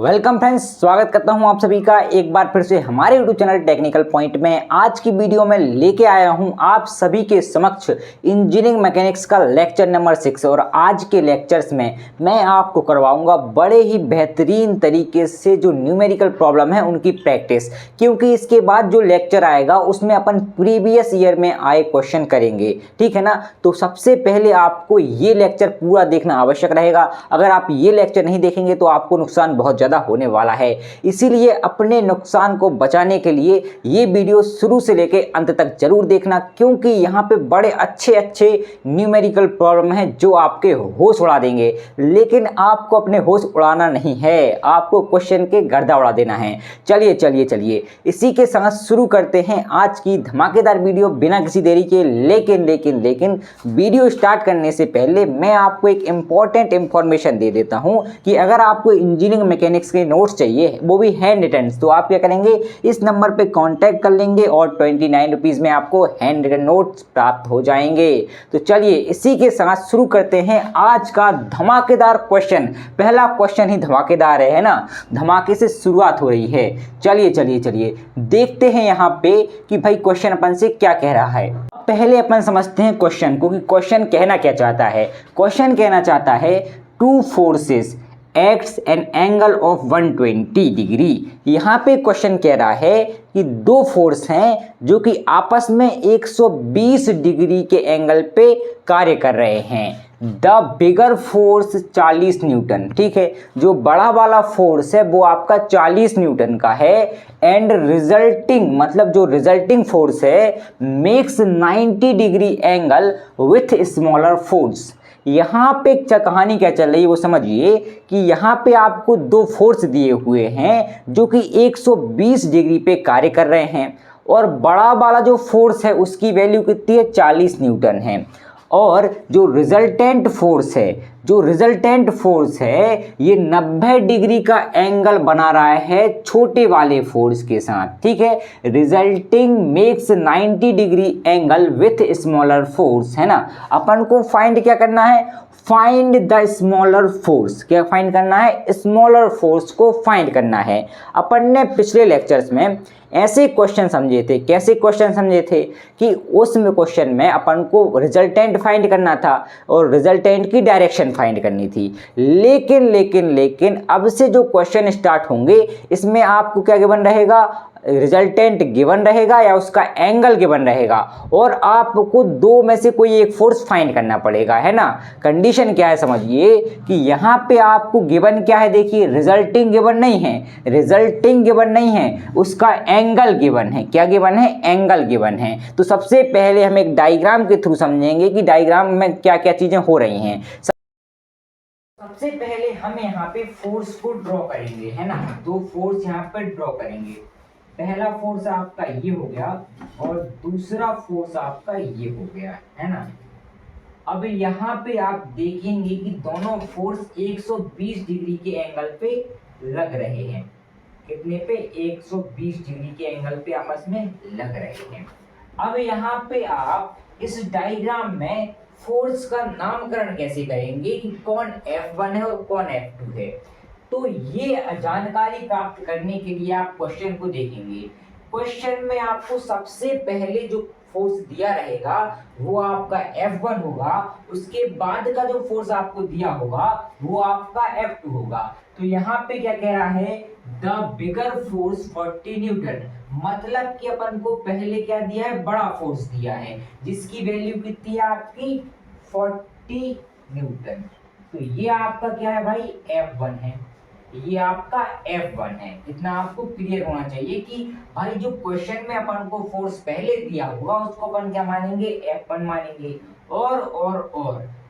Welcome friends, स्वागत करता हूं आप सभी का एक बार फिर से हमारे यूट्यूब चैनल टेक्निकल पॉइंट में। आज की वीडियो में लेके आया हूं आप सभी के समक्ष इंजीनियरिंग मैकेनिक्स का लेक्चर नंबर 6। और आज के लेक्चर्स में मैं आपको करवाऊंगा बड़े ही बेहतरीन तरीके से जो न्यूमेरिकल प्रॉब्लम है उनकी प्रैक्टिस, क्योंकि इसके बाद जो लेक्चर आएगा उसमें अपन प्रीवियस ईयर में आए क्वेश्चन करेंगे, ठीक है ना। तो सबसे पहले आपको ये लेक्चर पूरा देखना आवश्यक रहेगा। अगर आप ये लेक्चर नहीं देखेंगे तो आपको नुकसान बहुत ज़्यादा होने वाला है। इसीलिए अपने नुकसान को बचाने के लिए ये वीडियो शुरू से लेकर अंत तक जरूर देखना, क्योंकि यहाँ पे बड़े अच्छे अच्छे न्यूमेरिकल प्रॉब्लम हैं जो आपके होश उड़ा देंगे। लेकिन आपको अपने होश उड़ाना नहीं है, आपको क्वेश्चन के गर्दा उड़ा देना है। चलिए चलिए चलिए इसी के साथ शुरू करते हैं आज की धमाकेदार वीडियो बिना किसी देरी के। लेकिन वीडियो स्टार्ट करने से पहले मैं आपको एक इंपॉर्टेंट इंफॉर्मेशन दे देता हूं कि अगर आपको इंजीनियरिंग मैकेनिक्स के नोट्स चाहिए, वो भी हैंड रिटन, तो आप क्या करेंगे, इस नंबर पे कांटेक्ट कर लेंगे और 29 रुपीज़ में आपको हैंड रिटन नोट्स प्राप्त हो जाएंगे। तो चलिए इसी के साथ शुरू करते हैं आज का धमाकेदार क्वेश्चन। पहला क्वेश्चन ही धमाकेदार है ना, धमाके से शुरुआत हो रही है। चलिए देखते हैं यहाँ पे कि भाई क्वेश्चन अपन से क्या कह रहा है। पहले अपन समझते हैं क्वेश्चन को कि क्वेश्चन कहना क्या चाहता है। क्वेश्चन कहना चाहता है two forces acts N angle of 120 degree. यहाँ पे क्वेश्चन कह रहा है कि दो फोर्स हैं जो कि आपस में 120 डिग्री के एंगल पे कार्य कर रहे हैं। द बिगर फोर्स 40 न्यूटन, ठीक है, जो बड़ा वाला फोर्स है वो आपका 40 न्यूटन का है। एंड रिजल्टिंग, मतलब जो रिजल्टिंग फोर्स है, makes 90 degree angle with smaller force. यहाँ पे कहानी क्या चल रही है वो समझिए कि यहाँ पे आपको दो फोर्स दिए हुए हैं जो कि 120 डिग्री पे कार्य कर रहे हैं, और बड़ा वाला जो फोर्स है उसकी वैल्यू कितनी है, 40 न्यूटन है। और जो रिजल्टेंट फोर्स है ये 90 डिग्री का एंगल बना रहा है छोटे वाले फोर्स के साथ, ठीक है। Resulting makes 90 degree angle with smaller force, है ना। अपन को फाइंड क्या करना है, फाइंड द स्मॉलर फोर्स। क्या फाइंड करना है, स्मॉलर फोर्स को फाइंड करना है। अपन ने पिछले लेक्चर्स में ऐसे क्वेश्चन समझे थे, कैसे क्वेश्चन समझे थे कि उस क्वेश्चन में अपन को रिजल्टेंट फाइंड करना था और रिजल्टेंट की डायरेक्शन फाइंड करनी थी। लेकिन अब से जो क्वेश्चन स्टार्ट होंगे इसमें आपको क्या गिवन रहेगा, रिजल्टेंट गिवन रहेगा या उसका एंगल गिवन रहेगा, और आपको दो में से कोई एक फोर्स फाइंड करना पड़ेगा, है ना। कंडीशन क्या है समझिए कि यहाँ पे आपको गिवन क्या है, देखिए रिजल्टिंग गिवन नहीं है, उसका एंगल गिवन है। क्या गिवन है, एंगल गिवन है। तो सबसे पहले हम एक डायग्राम के थ्रू समझेंगे कि डायग्राम में क्या क्या चीजें हो रही हैं। सबसे पहले हम यहाँ पे फोर्स को ड्रॉ करेंगे, है ना। दो फोर्स यहाँ पे ड्रॉ करेंगे। पहला फोर्स आपका ये हो गया और दूसरा फोर्स आपका ये हो गया, है ना। अब यहाँ पे आप देखेंगे कि दोनों फोर्स 120 डिग्री के एंगल पे लग रहे हैं। कितने पे, 120 डिग्री के एंगल पे आपस में लग रहे हैं। अब यहाँ पे आप इस डायग्राम में फोर्स का नामकरण कैसे करेंगे कि कौन F1 है और कौन F2 है। तो ये जानकारी प्राप्त करने के लिए आप क्वेश्चन को देखेंगे। क्वेश्चन में आपको सबसे पहले जो फोर्स दिया रहेगा वो आपका F1 होगा, उसके बाद का जो फोर्स आपको दिया होगा वो आपका F2 होगा। तो यहाँ पे क्या कह रहा है, द बिगर फोर्स 40 न्यूटन, मतलब कि अपन को पहले क्या दिया है, बड़ा फोर्स दिया है जिसकी वैल्यू कितनी है आपकी 40 न्यूटन। तो ये आपका क्या है भाई, F1 है, ये आपका F1 है। इतना आपको क्लियर होना चाहिए कि भाई जो क्वेश्चन में अपन को फोर्स पहले दिया होगा उसको अपन क्या मानेंगे, F1 मानेंगे, और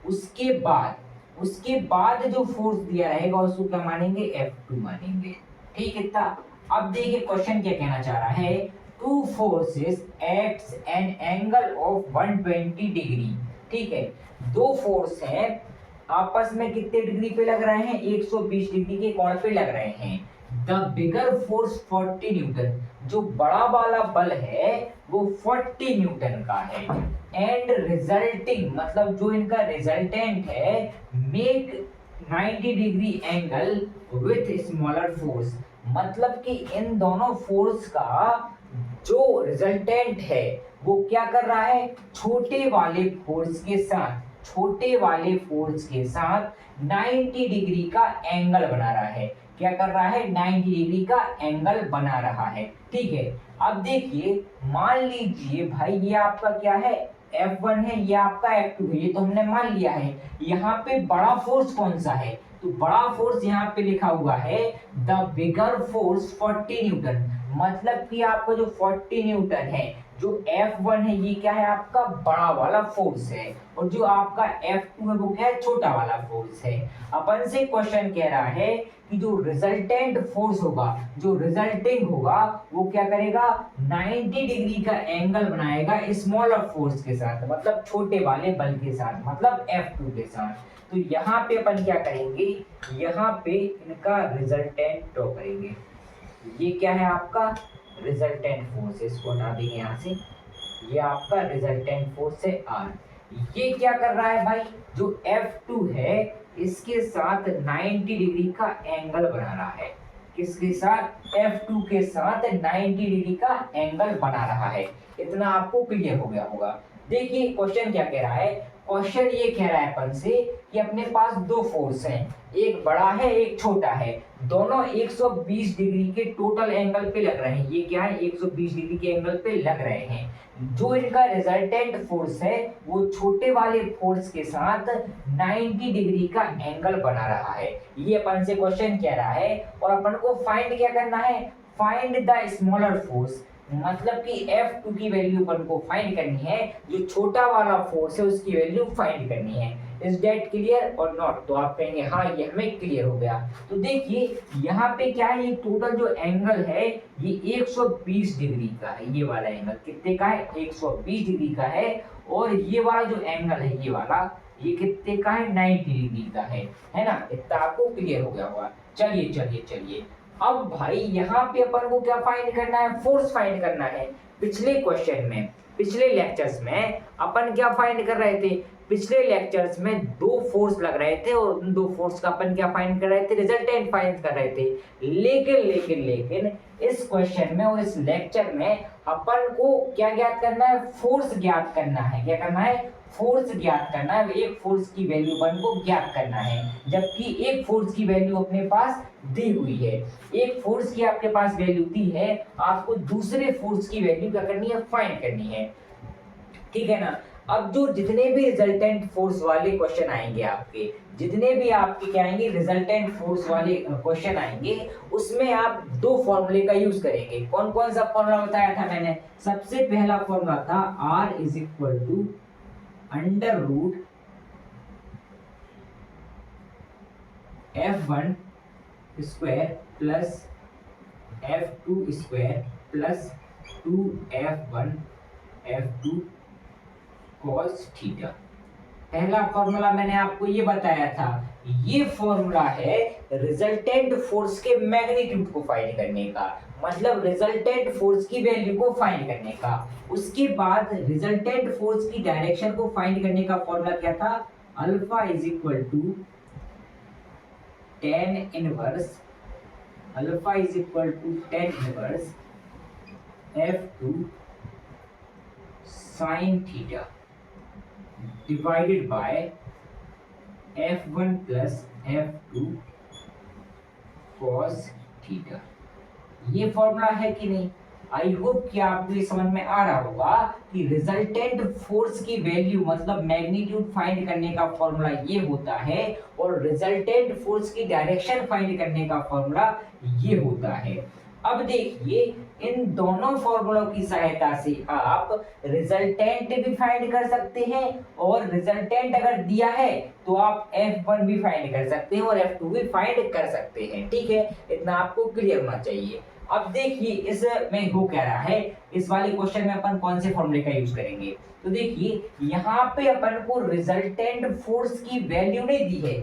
उसके बाद जो फोर्स दिया रहेगा उसको क्या मानेंगे, F2 मानेंगे, ठीक है। अब देखिए क्वेश्चन क्या कहना चाह रहा है, two forces acts N angle of 120 degree, ठीक है। दो फोर्स हैं आपस में कितने डिग्री पे लग रहे हैं, 120 डिग्री के कोण पे लग रहे हैं। द बिगर फोर्स 40 न्यूटन, जो बड़ा वाला बल है वो 40 न्यूटन का है। एंड रिजल्टिंग, मतलब जो इनका रिजल्टेंट है, make 90 degree angle with smaller force, मतलब कि इन दोनों फोर्स का जो रिजल्टेंट है वो क्या कर रहा है, छोटे वाले फोर्स के साथ 90 डिग्री का एंगल बना रहा है। क्या कर रहा है, 90 डिग्री का एंगल बना रहा है। ठीक है, अब देखिए मान लीजिए भाई ये आपका क्या है, F1 है, ये आपका F2 है, ये तो हमने मान लिया है। यहाँ पे बड़ा फोर्स कौन सा है, तो बड़ा फोर्स यहाँ पे लिखा हुआ है द बिगर फोर्स 40 न्यूटन, मतलब कि आपका जो 40 न्यूटन है, जो F1 है ये क्या है आपका बड़ा वाला फोर्स है, और जो आपका F2 है वो क्या है, छोटा वाला फोर्स है। अपन से क्वेश्चन कह रहा है कि जो रिजल्टेंट फोर्स होगा, जो रिजल्टिंग होगा, वो क्या करेगा, 90 डिग्री का एंगल बनाएगा स्मॉलर फोर्स के साथ, मतलब छोटे वाले बल के साथ, मतलब F2 के साथ। तो यहाँ पे अपन क्या करेंगे, यहाँ पे इनका रिजल्टेंट ड्रॉ करेंगे। ये क्या है आपका रिजल्टेंट फोर्स, इसको हटा देंगे यहाँ से, ये आपका रिजल्टेंट फोर्स है R। ये क्या कर रहा है भाई, जो F2 है इसके साथ 90 डिग्री का एंगल बना रहा है, किसके साथ, F2 के साथ 90 डिग्री का एंगल बना रहा है। इतना आपको क्लियर हो गया होगा। देखिए क्वेश्चन क्या कह रहा है, क्वेश्चन ये कह रहा है अपन से कि अपने पास दो फोर्स हैं, एक बड़ा है एक छोटा है, दोनों 120 डिग्री के टोटल एंगल पे लग रहे हैं। ये क्या है, 120 डिग्री के एंगल पे लग रहे हैं। जो इनका रिजल्टेंट फोर्स है वो छोटे वाले फोर्स के साथ 90 डिग्री का एंगल बना रहा है। ये अपन से क्वेश्चन कह रहा है, और अपन को फाइंड क्या करना है, फाइंड द स्मॉलर फोर्स, मतलब कि F2 की वैल्यू अपन को फाइंड करनी है, जो छोटा वाला फोर्स है उसकी वैल्यू फाइंड करनी है। इज दैट क्लियर और नॉट, तो आप कहेंगे हाँ ये हमें क्लियर हो गया। तो देखिए यहाँ पे क्या है, ये टोटल जो एंगल है ये 120 डिग्री का है। ये वाला एंगल कितने का है, 120 डिग्री का है, और ये वाला जो एंगल है ये वाला, ये कितने का है, 90 डिग्री का है ना। इतना आपको क्लियर हो गया होगा। चलिए चलिए चलिए, अब भाई यहाँ पे अपन को क्या फाइंड करना है, फोर्स फाइंड करना है। पिछले क्वेश्चन में, पिछले लेक्चर्स में अपन क्या फाइंड कर रहे थे, पिछले लेक्चर्स में दो फोर्स लग रहे थे, और उन दो फोर्स का अपन क्या फाइंड कर रहे थे, रिजल्टेंट फाइंड कर रहे थे। लेकिन इस क्वेश्चन में और इस लेक्चर में अपन को क्या ज्ञात करना है, फोर्स ज्ञात करना है। क्या करना है, फोर्स ज्ञात करना है। एक फोर्स की वैल्यू अपन को ज्ञात करना है, जबकि एक फोर्स की वैल्यू अपने पास दी हुई है। एक फोर्स की आपके पास वैल्यू दी है, आपको दूसरे फोर्स की वैल्यू क्या करनी है, फाइंड करनी है। ठीक है ना। अब जो जितने भी रिजल्टेंट फोर्स वाले क्वेश्चन आएंगे आपके, जितने भी आपके क्या आएंगे रिजल्टेंट फोर्स वाले क्वेश्चन आएंगे, उसमें आप दो फॉर्मूले का यूज करेंगे। कौन कौन सा फॉर्मूला बताया था मैंने, सबसे पहला फॉर्मूला था R is equal to under root F1 square plus F2 square plus 2F1 F2 cos theta. पहला फॉर्मूला मैंने आपको ये बताया था, ये फॉर्मूला है रिजल्टेंट फोर्स के मैग्नीट्यूड को फाइंड करने का, मतलब रिजल्टेंट फोर्स की वैल्यू को फाइंड करने का। उसके बाद रिजल्टेंट फोर्स की डायरेक्शन को फाइंड करने का फॉर्मूला क्या था, alpha is equal to tan inverse, alpha is equal to tan inverse F2 sin theta divided by F1 plus F2 cos theta. ये फॉर्मूला है कि नहीं, आई होप कि आपको ये समझ में आ रहा होगा कि रिजल्टेंट फोर्स की वैल्यू मतलब मैग्नीट्यूड फाइंड करने का फॉर्मूला ये होता है, और रिजल्टेंट फोर्स की डायरेक्शन फाइंड करने का फॉर्मूला ये होता है। अब देखिए इन दोनों फॉर्मूलों की सहायता से आप रिजल्टेंट भी फाइंड कर सकते हैं, और रिजल्टेंट अगर दिया है तो आप F1 भी फाइंड कर सकते हैं और F2 भी फाइंड कर सकते हैं। ठीक है, इतना आपको क्लियर होना चाहिए। अब देखिए इसमें वो कह रहा है, इस वाले क्वेश्चन में अपन कौन से फॉर्मूले का यूज करेंगे, तो देखिए यहाँ पे अपन को रिजल्टेंट फोर्स की वैल्यू नहीं दी है,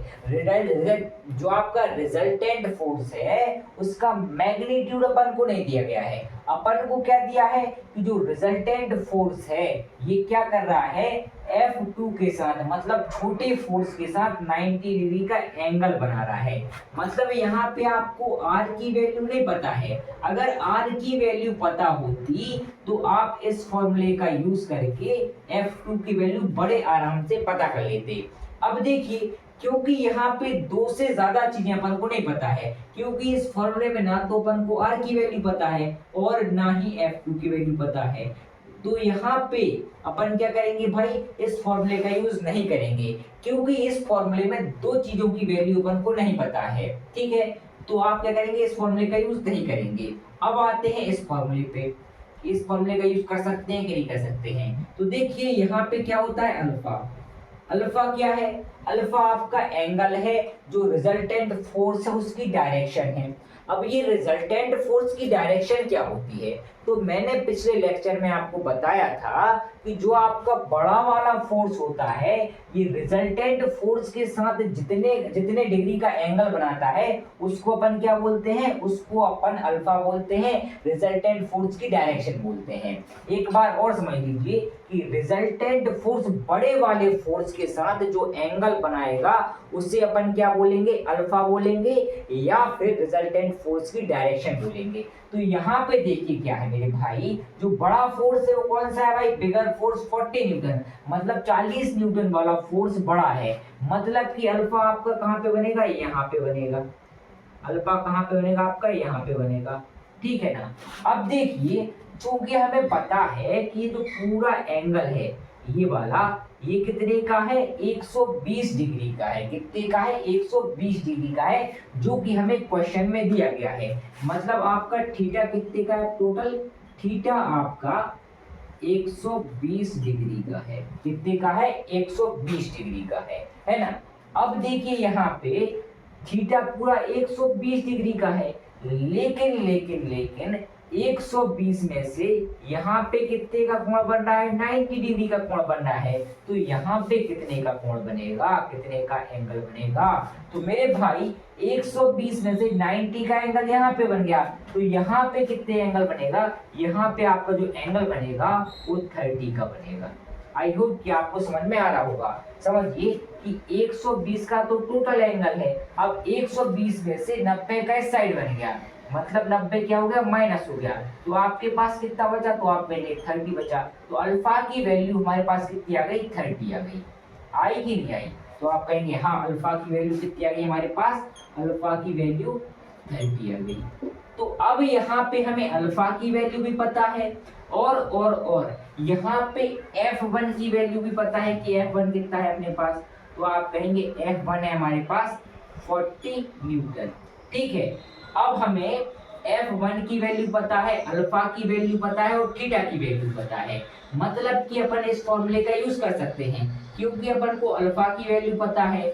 जो आपका रिजल्टेंट फोर्स है उसका मैग्नीट्यूड अपन को नहीं दिया गया है। अपन को क्या दिया है कि जो रिजल्टेंट फोर्स है ये क्या कर रहा है, F2 के साथ मतलब छोटे फोर्स के साथ 90 डिग्री का एंगल बना रहा है। मतलब यहाँ पे आपको R की वैल्यू नहीं पता है। अगर R की वैल्यू पता होती तो आप इस फॉर्मूले का यूज करके F2 की वैल्यू बड़े आराम से पता कर लेते। अब देखिए, क्योंकि यहाँ पे दो से ज्यादा चीजें अपन को नहीं पता है, क्योंकि इस फॉर्मूले में ना तो अपन को R की वैल्यू पता है और ना ही F2 की वैल्यू पता है, तो यहाँ पे अपन क्या करेंगे भाई, इस फॉर्मूले का यूज नहीं करेंगे, क्योंकि इस फॉर्मूले में दो चीजों की वैल्यू अपन को नहीं पता है। ठीक है, तो आप क्या करेंगे, इस फॉर्मूले का यूज नहीं करेंगे। अब आते हैं इस फॉर्मूले पे, इस फॉर्मूले का यूज कर सकते हैं कि नहीं कर सकते हैं। तो देखिए यहाँ पे क्या होता है, अल्फा। अल्फा क्या है, अल्फा आपका एंगल है, जो रिजल्टेंट फोर्स है उसकी डायरेक्शन है। अब ये रिजल्टेंट फोर्स की डायरेक्शन क्या होती है, तो मैंने पिछले लेक्चर में आपको बताया था कि जो आपका बड़ा वाला फोर्स होता है ये रिजल्टेंट फोर्स के साथ जितने जितने डिग्री का एंगल बनाता है उसको अपन क्या बोलते हैं, उसको अपन अल्फा बोलते हैं, रिजल्टेंट फोर्स की डायरेक्शन बोलते हैं। एक बार और समझ लीजिए कि रिजल्टेंट फोर्स बड़े वाले फोर्स के साथ जो एंगल बनाएगा उसे अपन क्या बोलेंगे, अल्फा बोलेंगे या फिर रिजल्टेंट फोर्स की डायरेक्शन बोलेंगे। तो यहाँ पे देखिए क्या है मेरे भाई, जो बड़ा फोर्स है वो कौन सा है भाई, बिगर फोर्स 40 न्यूटन, मतलब 40 न्यूटन वाला फोर्स बड़ा है। मतलब कि अल्फा आपका कहाँ पे बनेगा, यहाँ पे बनेगा। अल्फा कहाँ पे बनेगा आपका, यहाँ पे बनेगा। ठीक है ना। अब देखिए, चूंकि हमें पता है कि ये जो पूरा एंगल है ये वाला, ये कितने का है, 120 डिग्री का है। कितने का है, 120 डिग्री का है, जो कि हमें क्वेश्चन में दिया गया है। मतलब आपका थीटा कितने का है, टोटल थीटा आपका 120 डिग्री का है। कितने का है, 120 डिग्री का है ना। अब देखिए यहाँ पे थीटा पूरा 120 डिग्री का है, लेकिन लेकिन लेकिन 120 में से यहाँ पे कितने का कोण बन रहा है, 90 डिग्री का कोण बन रहा है। तो यहाँ पे कितने का कोण बनेगा, कितने का एंगल बनेगा, तो मेरे भाई 120 में से 90 का एंगल यहाँ पे बन गया, तो यहाँ पे कितने एंगल बनेगा, यहाँ पे आपका जो एंगल बनेगा वो 30 का बनेगा। आई होप कि आपको समझ में आ रहा होगा। समझिए कि 120 का तो टोटल एंगल है, अब 120 में से 90 का इस साइड बन गया, मतलब 90 क्या हो गया, माइनस हो गया, तो आपके पास कितना बचा, तो आप कहेंगे 30 बचा। तो अल्फा की वैल्यू हमारे पास कितनी आ गई, 30 आ गई। आई कि नहीं आई, तो आप कहेंगे हाँ अल्फा की वैल्यू कितनी आ गई हमारे पास, अल्फा की वैल्यू 30 आ गई। तो अब यहाँ पे हमें अल्फा की वैल्यू भी पता है और यहाँ पे F1 की वैल्यू भी पता है कि F1 कितना है अपने पास, तो आप कहेंगे F1 है हमारे पास 40 न्यूटन। ठीक है, अब हमें F1 की वैल्यू पता है, अल्फा की वैल्यू पता है और थीटा की वैल्यू पता है। मतलब कि अपन इस फॉर्मूले का यूज कर सकते हैं, क्योंकि अपन को अल्फा की वैल्यू पता है,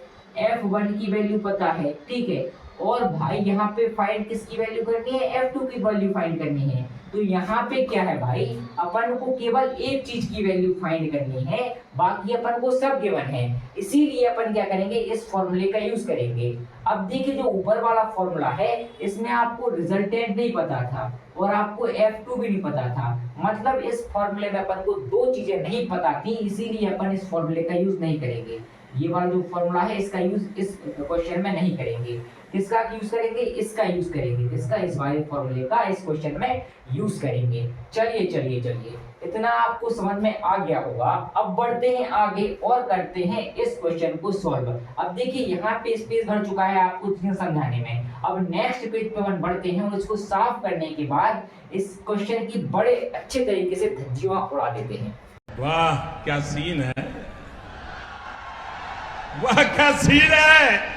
F1 की वैल्यू पता है। ठीक है, और भाई यहाँ पे फाइंड किसकी वैल्यू करनी है, F2 की वैल्यू फाइंड करनी है। तो यहाँ पे क्या है भाई, अपन को केवल एक चीज की वैल्यू फाइंड करनी है, बाकी अपन को सब गिवन है, इसीलिए अपन क्या करेंगे, इस फॉर्मूले का यूज करेंगे। अब देखिए जो ऊपर वाला फॉर्मूला है इसमें आपको रिजल्टेंट नहीं पता था और आपको F2 भी नहीं पता था, मतलब इस फॉर्मूले में अपन को दो चीजें नहीं पता थी, इसीलिए अपन इस फॉर्मूले का यूज नहीं करेंगे। ये वाला जो फॉर्मूला है इसका यूज इस क्वेश्चन में नहीं करेंगे। किसका यूज करेंगे, इसका यूज करेंगे, किसका, इस वाले फॉर्मूले का इस क्वेश्चन में यूज करेंगे। चलिए चलिए चलिए, इतना आपको समझ में आ गया होगा। अब बढ़ते हैं आगे और करते हैं इस क्वेश्चन को सॉल्व। अब देखिए यहाँ पे स्पेस भर चुका है आपको चीजें समझाने में, अब नेक्स्ट पेज पे अपन बढ़ते हैं और इसको साफ करने के बाद इस क्वेश्चन की बड़े अच्छे तरीके से धज्जियां उड़ा देते हैं। वाह क्या सीन है, वाह क्या सीन है।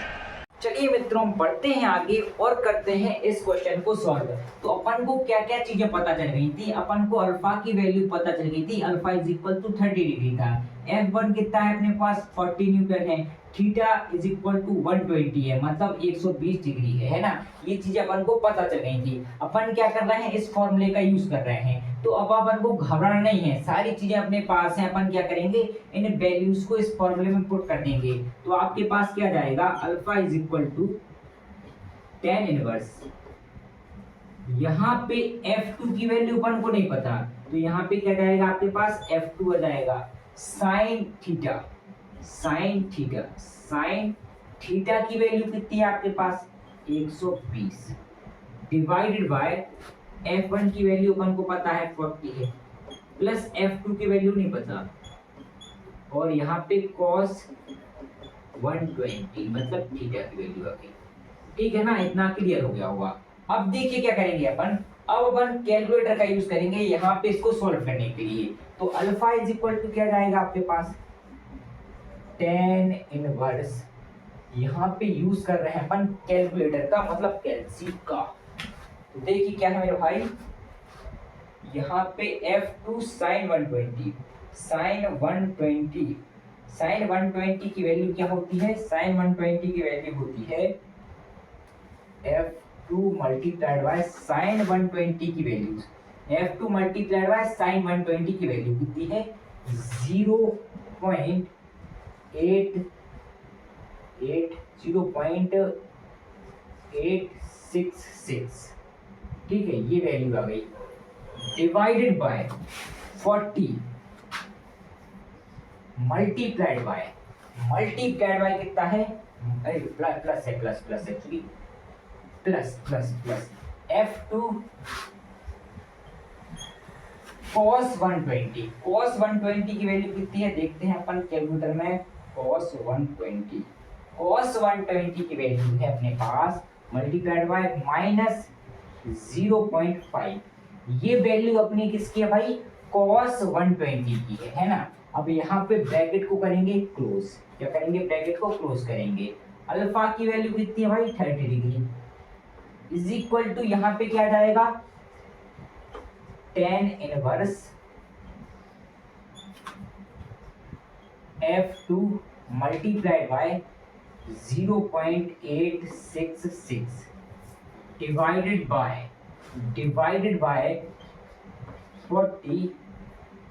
चलिए मित्रों, बढ़ते हैं आगे और करते हैं इस क्वेश्चन को सॉल्व। तो अपन को क्या क्या चीजें पता चल गई थी, अपन को अल्फा की वैल्यू पता चल गई थी, alpha is equal to 30 degree था, F1 कितना है अपने पास 40 न्यूटन है, थीटा इज इक्वल टू 120 है, मतलब 120 डिग्री है ना। ये चीजें अपन को पता चल गई थी। अपन क्या कर रहे हैं, इस फॉर्मूले का यूज कर रहे हैं, तो अब अपन को घबराना नहीं है, सारी चीजें अपने पास हैं। अपन क्या करेंगे, इन वैल्यूज को इस फॉर्मूले में पुट कर देंगे, तो आपके पास क्या जाएगा, alpha is equal to tan inverse, यहाँ पे F2 की वैल्यू अपन को नहीं पता, तो यहाँ पे क्या जाएगा आपके पास F2 आ जाएगा साइन थीटा। साइन थीटा की वैल्यू कितनी है आपके पास 120 डिवाइडेड बाय F1 की वैल्यू अपन को पता है 40 है, प्लस F2 की वैल्यू नहीं पता, और यहाँ पे cos 120 मतलब थीटा की वैल्यू आ गई। ठीक है ना, इतना क्लियर हो गया होगा। अब देखिए क्या करेंगे अपन, अब अपन कैलकुलेटर का यूज करेंगे यहाँ पे इसको सॉल्व करने के लिए। तो अल्फा इज इक्वल टू क्या जाएगा आपके पास टेन इनवर्स, यहाँ पे यूज कर रहे हैं अपन कैलकुलेटर का मतलब कैलसी का। तो देखिए क्या है मेरे भाई, यहाँ पे F2 साइन 120, साइन 120 की वैल्यू क्या होती है, साइन 120 की वैल्यू होती है F2 मल्टीप्लाइड बाय साइन 120 की value, F2 multiplied by sine 120 की वैल्यू कितनी है 0.866। ठीक है, ये वैल्यू आ गई डिवाइडेड बाय 40 मल्टीप्लाइड बाय कितना है, अरे प्लस है, plus actually plus F2 cos 120 की वैल्यू कितनी है देखते हैं अपन कैलकुलेटर में। cos 120 की वैल्यू है अपने पास मल्टीप्लाइड बाय माइनस 0.5, ये वैल्यू अपनी किसकी है भाई cos 120 की है ना। अब यहाँ पे ब्रैकेट को करेंगे क्लोज, क्या करेंगे ब्रैकेट को क्लोज करेंगे। अल्फा की वैल्यू कितनी है भाई 30 डिग्री इज इक्वल टू यहाँ पे क्या जाएगा tan inverse F2 multiplied by 0.866 divided by 40।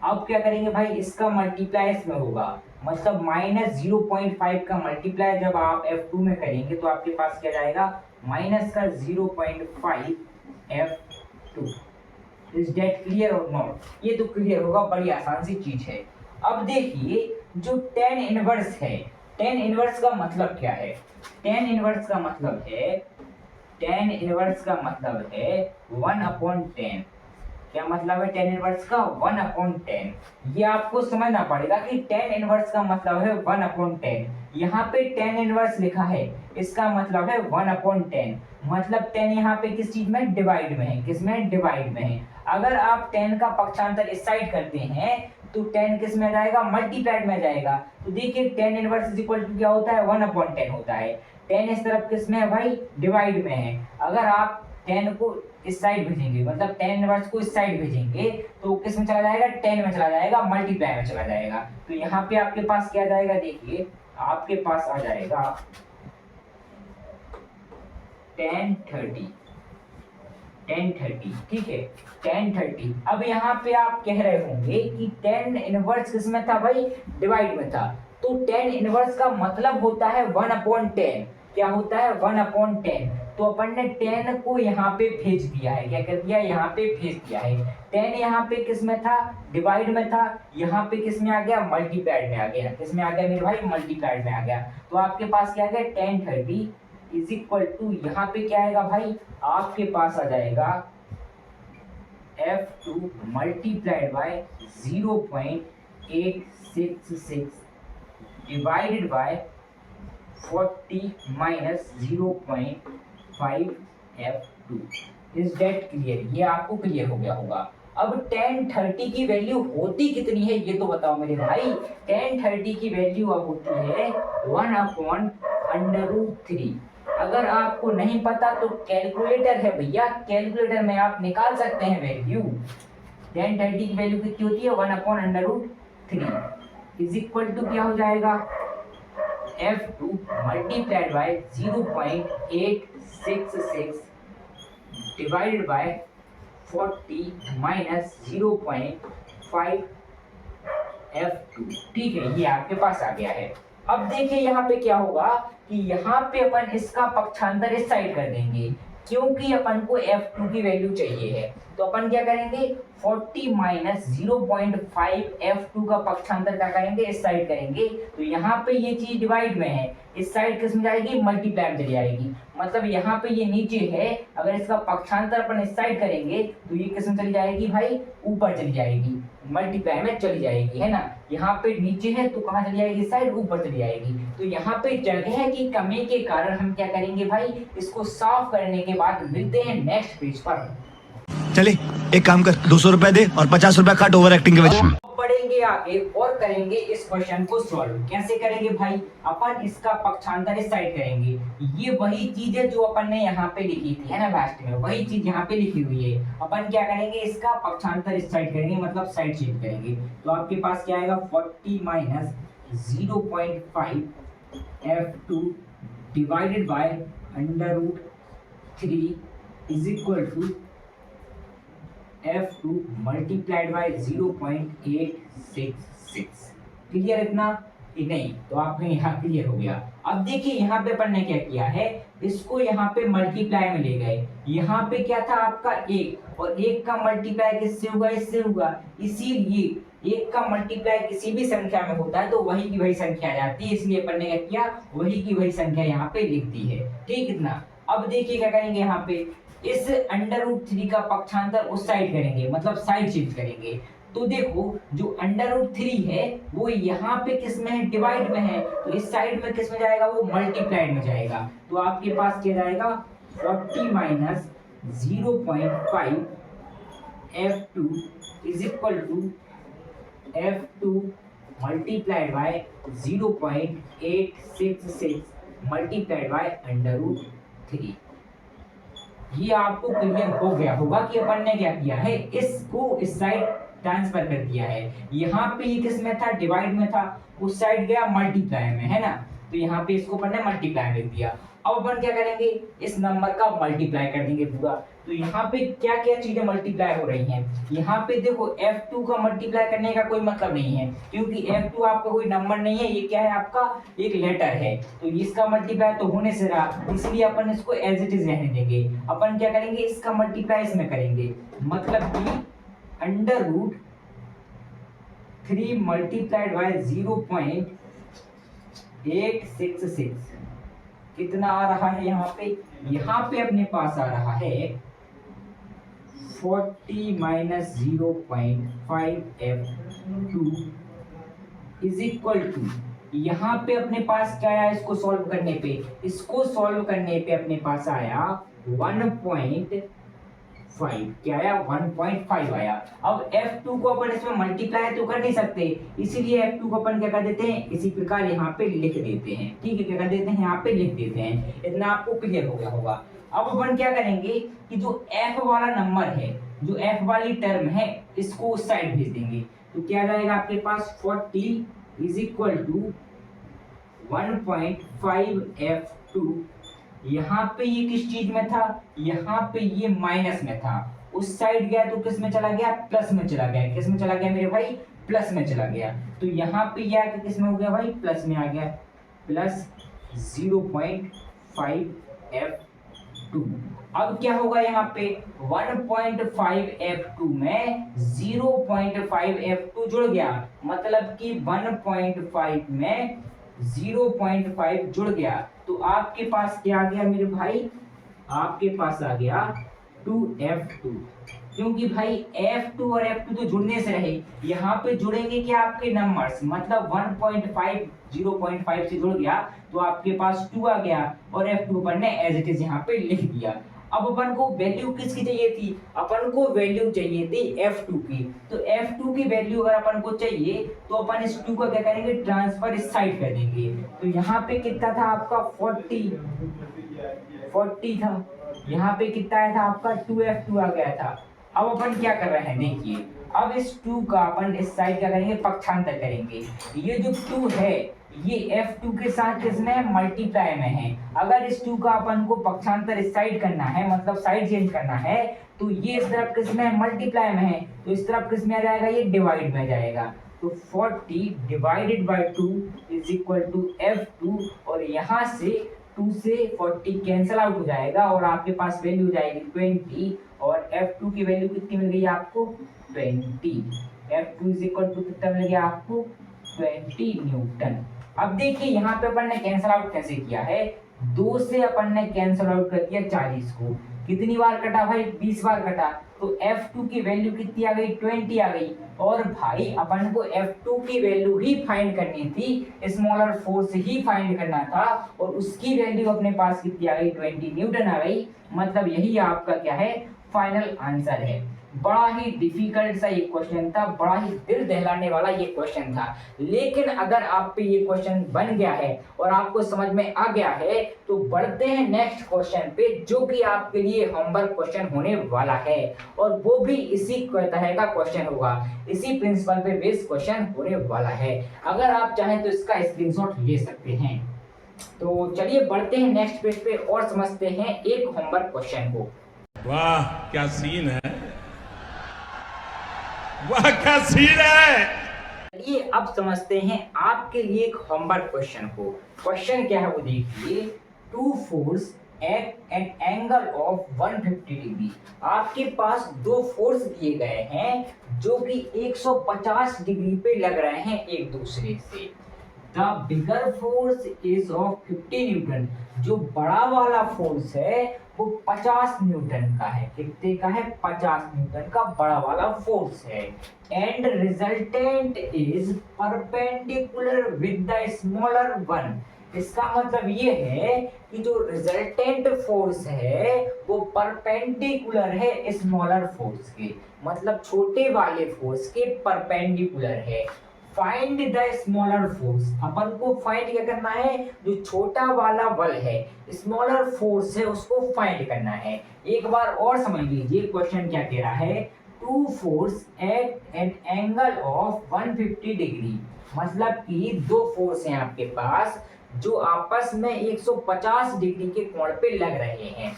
अब क्या करेंगे भाई, इसका मल्टीप्लाई इसमें होगा, मतलब माइनस 0.5 का मल्टीप्लाई जब आप F2 में करेंगे तो आपके पास क्या जाएगा माइनस का 0.5 F2। इज दैट क्लियर और नॉट, ये तो क्लियर होगा, बड़ी आसान सी चीज है। अब देखिए जो टेन इनवर्स है, टेन इनवर्स का मतलब क्या है, टेन इनवर्स का मतलब है 1/10। क्या मतलब है टेन इनवर्स का 1/10, ये आपको समझना पड़ेगा कि टेन इनवर्स का मतलब है 1/10। यहाँ पे टेन इनवर्स लिखा है, इसका मतलब है 1/10, मतलब 10 यहाँ पे किस चीज में डिवाइड में है, किसमें डिवाइड में है। अगर आप 10 का पक्षांतर इस साइड करते हैं तो 10 किस में जाएगा मल्टीप्लाइड में जाएगा। तो देखिए 10 इनवर्स इज इक्वल टू क्या होता है 1/10 होता है। 10 इस तरफ किस में है भाई डिवाइड में है, अगर आप 10 को इस साइड भेजेंगे मतलब 10 इनवर्स को इस साइड भेजेंगे तो किस में चला जाएगा 10 में चला जाएगा, मल्टीप्लाई में चला जाएगा। तो यहाँ पे आपके पास क्या जाएगा, देखिए आपके पास आ जाएगा 1030, ठीक है 1030। अब यहाँ पे आप कह रहे होंगे कि 10 इनवर्स किस में था भाई डिवाइड में था, तो 10 इनवर्स का मतलब होता है 1/10। क्या होता है 1/10। तो अपन ने 10 को यहाँ पे भेज दिया है, क्या कर दिया यहाँ पे भेज दिया है। 10 यहाँ पे किस में था डिवाइड में था, यहाँ पे किस में आ गया मल्टीप्लाइड में आ गया, किस में आ गया मेरे भाई मल्टीप्लाइड में आ गया। तो आपके पास क्या आ गया 1030 इज इक्वल टू यहाँ पे क्या आएगा भाई, आपके पास आ जाएगा F2 multiplied by 0.866 divided by 40 minus 0.5 F2। Is that clear, ये आपको क्लियर हो गया होगा। अब 1030 की वैल्यू होती कितनी है ये तो बताओ मेरे भाई। 1030 की वैल्यू अब होती है 1/√3। अगर आपको नहीं पता तो कैलकुलेटर है भैया, कैलकुलेटर में आप निकाल सकते हैं वैल्यू। 1030 की वैल्यू कितनी होती है 1/√3 इज इक्वल टू क्या हो जाएगा F2 multiplied by 0.866 divided by 40 minus 0.5 F2। ठीक है, ये आपके पास आ गया है। अब देखिए यहाँ पे क्या होगा कि यहाँ पे अपन इसका पक्षांतर इस साइड कर देंगे, क्योंकि अपन को F2 की वैल्यू चाहिए है। तो अपन क्या करेंगे, 40 माइनस 0.5 F2 का पक्षांतर क्या करेंगे, इस साइड करेंगे। तो यहाँ पे ये चीज डिवाइड में है, इस साइड किस में जाएगी, मल्टीप्लाई में चली जाएगी। मतलब यहाँ पे ये नीचे है, अगर इसका पक्षांतर अपन इस साइड करेंगे तो ये किस में चली जाएगी भाई, ऊपर चली जाएगी, मल्टीप्लाई में चली जाएगी, है ना। यहाँ पे नीचे है तो कहाँ चली जाएगी, साइड ऊपर चली जाएगी। तो यहाँ पे जगह की कमी के कारण हम क्या करेंगे भाई, इसको साफ करने के बाद मिलते हैं नेक्स्ट पेज पर। चले एक काम कर, 200 रुपए दे और 50 रुपए काट ओवर एक्टिंग के वजह से। बढ़ेंगे आगे और करेंगे इस क्वेश्चन को सॉल्व। कैसे करेंगे भाई, अपन इसका पक्षांतर इस साइड करेंगे। ये वही चीज है जो अपन ने यहाँ पे लिखी थी, है ना, लास्ट में वही चीज यहाँ पे लिखी हुई है। अपन क्या करेंगे, इसका पक्षांतर इस साइड करेंगे, मतलब साइड चेंज करेंगे। तो आपके पास क्या आएगा, 40 minus 0.5 F2 divided by √3 is equal to F2 multiplied by 0.866। Clear इतना कि नहीं, तो आपने यहाँ क्लियर हो गया। अब देखिए यहाँ पे अपन ने क्या किया है, इसको यहाँ पे मल्टीप्लाई में ले गए। यहाँ पे क्या था आपका 1, और 1 का मल्टीप्लाई किससे होगा, इससे होगा। इसीलिए 1 का मल्टीप्लाई किसी भी संख्या में होता है तो वही की वही संख्या आ जाती है, इसलिए अपन ने क्या किया, वही की वही संख्या यहाँ पे लिख दी है। ठीक इतना। अब देखिए क्या करेंगे, यहाँ पे इस √3 का पक्षांतर उस साइड करेंगे, मतलब साइड चेंज करेंगे। तो देखो जो √3 है वो यहाँ पे किस में है, डिवाइड में है, तो इस साइड में किस में जाएगा, वो मल्टीप्लाइड में जाएगा। तो आपके पास क्या जाएगा, 40 minus 0.5 F2 is equal to F2 multiplied by 0.866 multiplied by √3। ये आपको क्लियर हो गया होगा कि अपन ने क्या किया है, इसको इस साइड ट्रांसफर कर दिया है। यहाँ पे ये किस में था, डिवाइड में था, उस साइड गया मल्टीप्लाई में, है ना। तो यहाँ पे इसको अपन ने मल्टीप्लाई में लिख दिया। अब अपन क्या करेंगे, इस नंबर का मल्टीप्लाई कर देंगे पूरा। तो यहाँ पे क्या क्या चीजें मल्टीप्लाई हो रही हैं, यहाँ पे देखो F2 का मल्टीप्लाई करने का कोई मतलब नहीं है, क्योंकि F2 आपका कोई नंबर नहीं है, ये क्या है, आपका एक लेटर है। तो इसका मल्टीप्लाई तो होने से रहा, इसलिए अपन इसको एज इट इज रहने देंगे। अपन क्या करेंगे, इसका मल्टीप्लाई इसमें करेंगे, मतलब कि √3 मल्टीप्लाइड बाय 0.866 कितना आ रहा है, यहाँ पे अपने पास आ रहा है 40 minus 0.5 F2 is equal to, यहाँ पे अपने पास क्या आया, इसको सॉल्व करने पे अपने पास आया 1.5, क्या आया, 1.5 आया। अब F2 को अपन इसमें मल्टीप्लाई तो कर नहीं सकते, इसीलिए F2 को अपन क्या कर देते हैं, इसी प्रकार यहाँ पे लिख देते हैं। ठीक है, क्या कर देते हैं, यहाँ पे लिख देते हैं। इतना आपको क्लियर हो गया होगा। अब अपन क्या करेंगे कि जो F वाला नंबर है, जो F वाली टर्म है, इसको उस साइड भेज देंगे। तो क्या जाएगा आपके पास, 40 इज इक्वल टू 1.5 F2। यहाँ पे ये किस चीज में था, यहाँ पे ये माइनस में था, उस साइड गया तो किस में चला गया, प्लस में चला गया। किस में चला गया मेरे भाई, प्लस में चला गया। तो यहाँ पे ये आके किस में हो गया भाई, प्लस में आ गया, प्लस 0.5 F2। अब क्या होगा, यहाँ पे 1.5 F2 में 0.5 F2 जुड़ गया, मतलब कि 1.5 में 0.5 जुड़ गया। तो आपके पास क्या आ गया मेरे भाई, आपके पास आ गया 2F2, क्योंकि भाई F2 और F2 तो जुड़ने से रहे, यहाँ पे जुड़ेंगे क्या आपके नंबर्स, मतलब 1.5 0.5 से जुड़ गया तो आपके पास 2 आ गया, और F2 अपन ने एज इट इज यहाँ पे लिख दिया। अब अपन को वैल्यू किसकी चाहिए थी, अपन को वैल्यू चाहिए थी F2 की। तो F2 की वैल्यू अगर अपन को चाहिए तो अपन इस 2 का क्या करेंगे, ट्रांसफर इस साइड कर देंगे। तो यहाँ पे कितना था आपका 40 था, यहाँ पे कितना आया था आपका 2F2 आ गया था। अब अपन क्या कर रहे हैं, देखिए अब इस 2 का अपन इस साइड क्या करेंगे, पक्षांतर करेंगे। ये जो 2 है ये F2 के साथ किसमें, मल्टीप्लाई में है। अगर इस 2 का अपन को पक्षांतर इस साइड करना है, मतलब साइड चेंज करना है, तो ये इस तरफ किसमें है, मल्टीप्लाई में है, तो इस तरफ किसमें आ जाएगा, ये डिवाइड में जाएगा। तो 40 divided by 2 is equal to F2 और यहाँ से 2 से 40 कैंसिल आउट हो जाएगा और आपके पास वैल्यू हो जाएगी 20 और F2 की वैल्यू कितनी मिल गई आपको 20। F2 इज इक्वल टू कितना मिल गया आपको 20 न्यूटन। अब देखिए यहाँ पे अपन ने कैंसिल आउट कैसे किया है, 2 से अपन ने कैंसिल आउट कर दिया 40 को, कितनी बार कटा भाई 20 बार कटा, तो F2 की वैल्यू कितनी आ गई 20 आ गई। और भाई अपन को F2 की वैल्यू ही फाइंड करनी थी, स्मॉलर फोर्स ही फाइंड करना था और उसकी वैल्यू अपने पास कितनी आ गई 20 न्यूटन आ गई। मतलब यही आपका क्या है फाइनल आंसर है। बड़ा ही डिफिकल्ट सा ये क्वेश्चन था, बड़ा ही दिल दहलाने वाला ये क्वेश्चन था, लेकिन अगर आप पे ये क्वेश्चन बन गया है और आपको समझ में आ गया है तो बढ़ते हैं नेक्स्ट क्वेश्चन पे, जो कि आपके लिए होमवर्क क्वेश्चन होने वाला है और वो भी इसी तरह का क्वेश्चन होगा, इसी प्रिंसिपल पे बेस्ड क्वेश्चन होने वाला है। अगर आप चाहें तो इसका स्क्रीनशॉट ले सकते हैं। तो चलिए बढ़ते हैं नेक्स्ट पेज पे और समझते हैं एक होमवर्क क्वेश्चन को। वाह क्या सीन है, वाह क्या सीन है। चलिए अब समझते हैं आपके लिए एक होमवर्क क्वेश्चन को। क्वेश्चन क्या है वो देखिए, two force at an angle of 150 degree. आपके पास दो फोर्स दिए गए हैं जो कि 150 डिग्री पे लग रहे हैं एक दूसरे से। The bigger force is of 50 Newton. जो बड़ा वाला फोर्स है वो 50 न्यूटन का है। कितने का है 50 न्यूटन का बड़ा वाला फोर्स है। And resultant is perpendicular with the smaller one. इसका मतलब ये है कि जो रिजल्टेंट फोर्स है वो परपेंडिकुलर है स्मॉलर फोर्स के, मतलब छोटे वाले फोर्स के परपेंडिकुलर है। Find the smaller force. अपन को फाइंड क्या करना है, जो छोटा वाला बल है स्मॉलर फोर्स है उसको फाइंड करना है। एक बार और समझ लीजिए क्वेश्चन क्या कह रहा है, two force at an angle of 150 degree. मतलब कि दो फोर्स हैं आपके पास जो आपस में 150 डिग्री के कोण पे लग रहे हैं।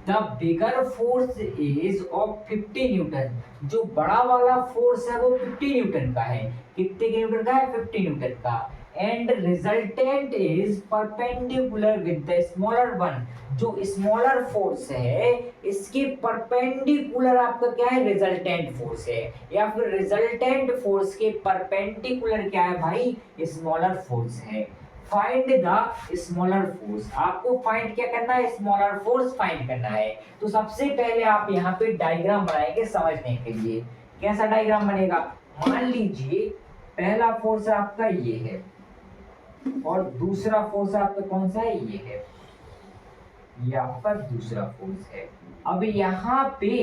The bigger force is of 50 Newton. जो बड़ा वाला फोर्स है वो 50 न्यूटन का है। कितने न्यूटन का है 50 न्यूटन का। And resultant is perpendicular with the smaller one. जो स्मॉलर फोर्स है इसके परपेंडिकुलर आपका क्या है रिजल्टेंट फोर्स है, या फिर रिजल्टेंट फोर्स के परपेंडिकुलर क्या है भाई स्मॉलर फोर्स है। Find the smaller force. आपको फाइंड क्या करना है स्मॉलर फोर्स फाइंड करना है। तो सबसे पहले आप यहाँ पे डायग्राम बनाएंगे समझने के लिए। कैसा डायग्राम बनेगा, मान लीजिए पहला फोर्स आपका ये है और दूसरा फोर्स आपका कौन सा है ये है, ये आपका दूसरा फोर्स है। अब यहाँ पे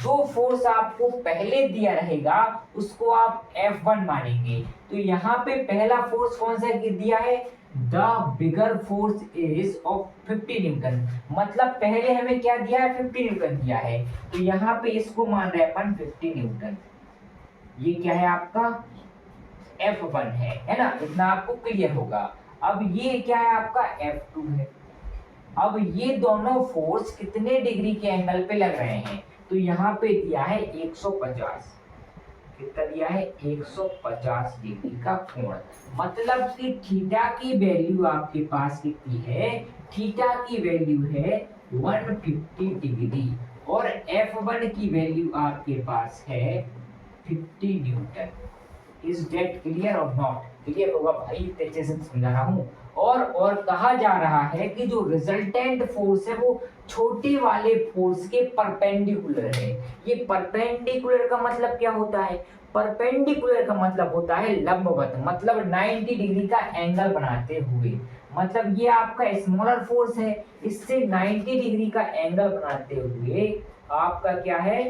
जो फोर्स आपको पहले दिया रहेगा उसको आप F1 मानेंगे। तो यहाँ पे पहला फोर्स कौन सा दिया है, the bigger force is of 50 Newton. मतलब पहले हमें क्या दिया है 50 न्यूटन दिया है, तो यहाँ पे इसको मान रहे अपन 50 न्यूटन। ये क्या है आपका F1 है ना, इतना आपको क्लियर होगा। अब ये क्या है आपका F2 है। अब ये दोनों फोर्स कितने डिग्री के एंगल पे लग रहे हैं, तो यहाँ पे दिया है 150। कितना दिया है 150 डिग्री का कोण। मतलब कि थीटा की वैल्यू आपके पास कितनी है, थीटा की वैल्यू है 150 डिग्री और F1 की वैल्यू आपके पास है 50 न्यूटन। इज दैट क्लियर और नॉट? क्लियर होगा भाई, इतने अच्छे से समझा रहा हूँ। और कहा जा रहा है कि जो रिजल्टेंट फोर्स है वो छोटे वाले फोर्स के परपेंडिकुलर है। ये परपेंडिकुलर का मतलब क्या होता है, परपेंडिकुलर का मतलब होता है लंबवत, मतलब 90 डिग्री का एंगल बनाते हुए। मतलब ये आपका स्मॉलर फोर्स है, इससे 90 डिग्री का एंगल बनाते हुए आपका क्या है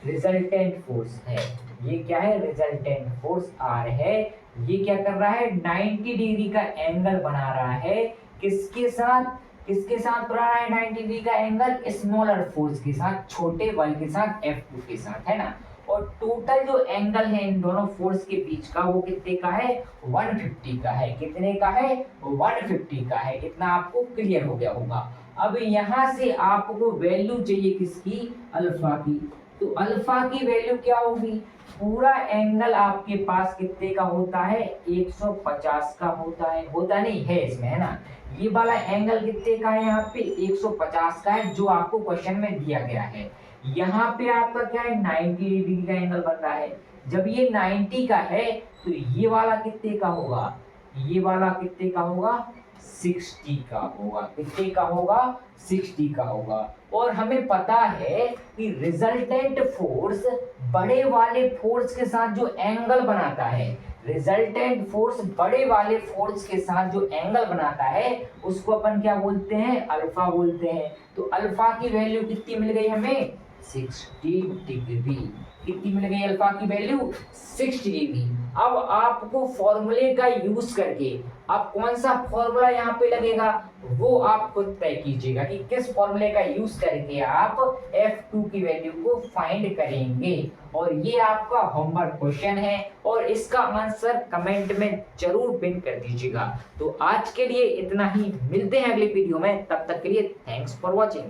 रिजल्टेंट फोर्स है। ये क्या है रिजल्टेंट फोर्स R है। ये क्या कर रहा है 90 डिग्री का एंगल बना रहा है। किसके साथ बना रहा है 90 डिग्री का एंगल, स्मॉलर फोर्स के साथ, छोटे बल के साथ F2 के साथ, है ना। और टोटल जो एंगल है इन दोनों फोर्स के बीच का वो कितने का है 150 का है। कितने का है 150 का है। इतना आपको क्लियर हो गया होगा। अब यहाँ से आपको वैल्यू चाहिए किसकी, अल्फा की। तो अल्फा की वैल्यू क्या होगी, पूरा एंगल आपके पास कितने का होता है, 150 का होता है, होता नहीं है इसमें, है ना। ये वाला एंगल कितने का है, यहाँ पे 150 का है, जो आपको क्वेश्चन में दिया गया है। यहाँ पे आपका क्या है, 90 डिग्री का एंगल बन रहा है। जब ये 90 का है तो ये वाला कितने का होगा, ये वाला कितने का होगा, 60 का होगा। कितने का होगा, 60 का होगा। और हमें पता है कि रिजल्टेंट फोर्स बड़े वाले फोर्स के साथ जो एंगल बनाता है, रिजल्टेंट फोर्स बड़े वाले फोर्स के साथ जो एंगल बनाता है उसको अपन क्या बोलते हैं, अल्फा बोलते हैं। तो अल्फा की वैल्यू कितनी मिल गई हमें, 60 डिग्री। कितनी मिल गई अल्फा की वैल्यू, 60 डिग्री। अब आपको फॉर्मूले का यूज करके, अब कौन सा फॉर्मूला यहाँ पे लगेगा वो आप खुद तय कीजिएगा कि किस फॉर्मूले का यूज करके आप F2 की वैल्यू को फाइंड करेंगे। और ये आपका होमवर्क क्वेश्चन है और इसका आंसर कमेंट में जरूर पिन कर दीजिएगा। तो आज के लिए इतना ही, मिलते हैं अगले वीडियो में, तब तक के लिए थैंक्स फॉर वॉचिंग।